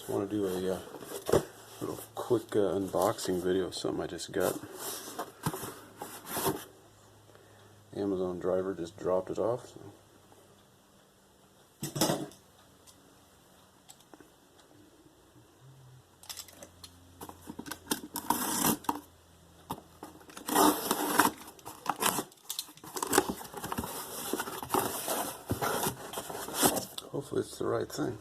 I want to do a little quick unboxing video of something I just got. Amazon driver just dropped it off. So. Hopefully it's the right thing.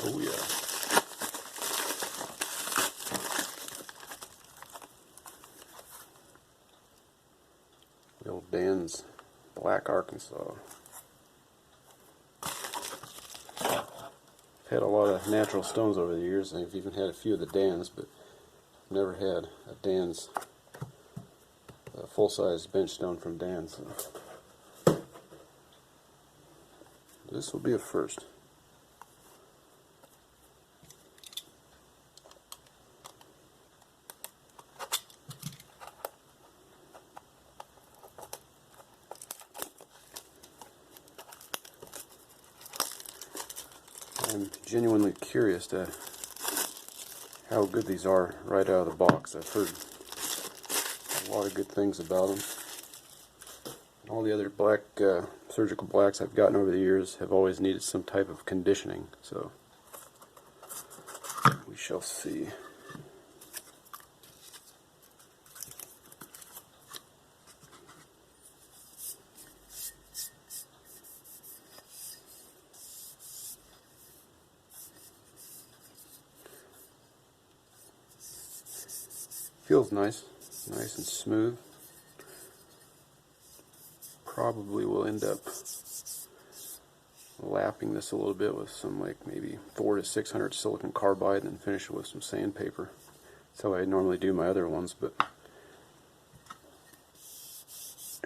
Oh yeah. The old Dan's Black Arkansas. I've had a lot of natural stones over the years. I've even had a few of the Dan's, but I've never had a Dan's full-size bench stone from Dan's. So this will be a first. I'm genuinely curious to how good these are right out of the box. I've heard a lot of good things about them. All the other black surgical blacks I've gotten over the years have always needed some type of conditioning, so we shall see. Feels nice and smooth. Probably will end up lapping this a little bit with some maybe 400 to 600 silicon carbide and then finish it with some sandpaper. That's how I normally do my other ones, but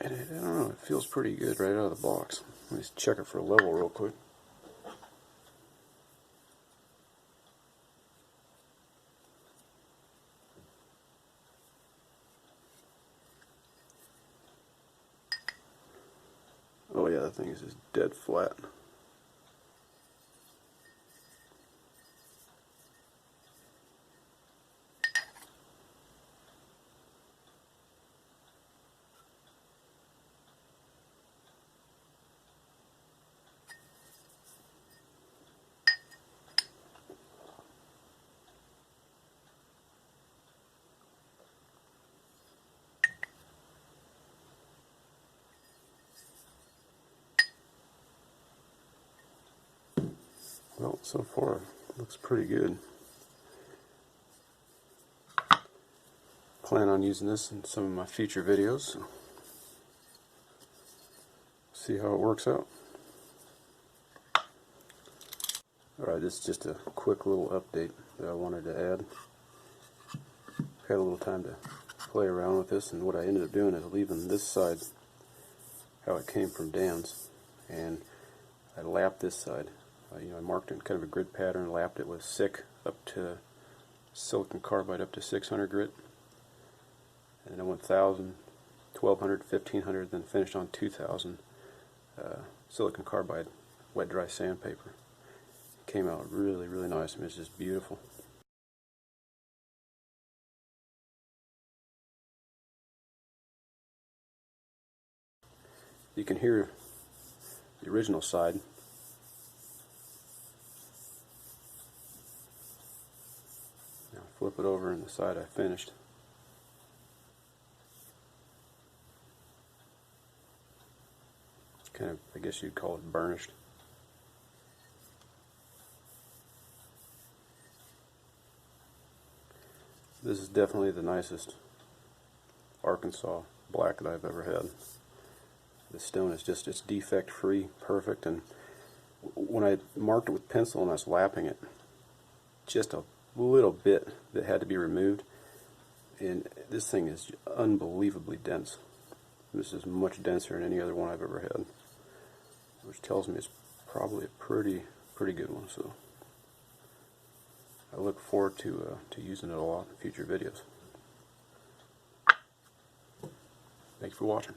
I don't know, it feels pretty good right out of the box. Let me check it for a level real quick. Oh yeah, that thing is just dead flat. Well, so far it looks pretty good. Plan on using this in some of my future videos, so see how it works out. Alright, this is just a quick little update that I wanted to add. Had a little time to play around with this, and what I ended up doing is leaving this side how it came from Dan's, and I lapped this side. I marked it in kind of a grid pattern, lapped it with SICK up to silicon carbide up to 600 grit, and then I went 1000, 1200, 1500, then finished on 2000 silicon carbide wet dry sandpaper. It came out really, really nice. I mean, it's just beautiful. You can hear the original side. Now flip it over and the side I finished. Kind of, I guess you'd call it burnished. This is definitely the nicest Arkansas black that I've ever had. This stone is just, it's defect free, perfect, and when I marked it with pencil and I was lapping it, just a little bit that had to be removed, and this thing is unbelievably dense. This is much denser than any other one I've ever had, which tells me it's probably a pretty good one. So I look forward to using it a lot in future videos. Thanks for watching.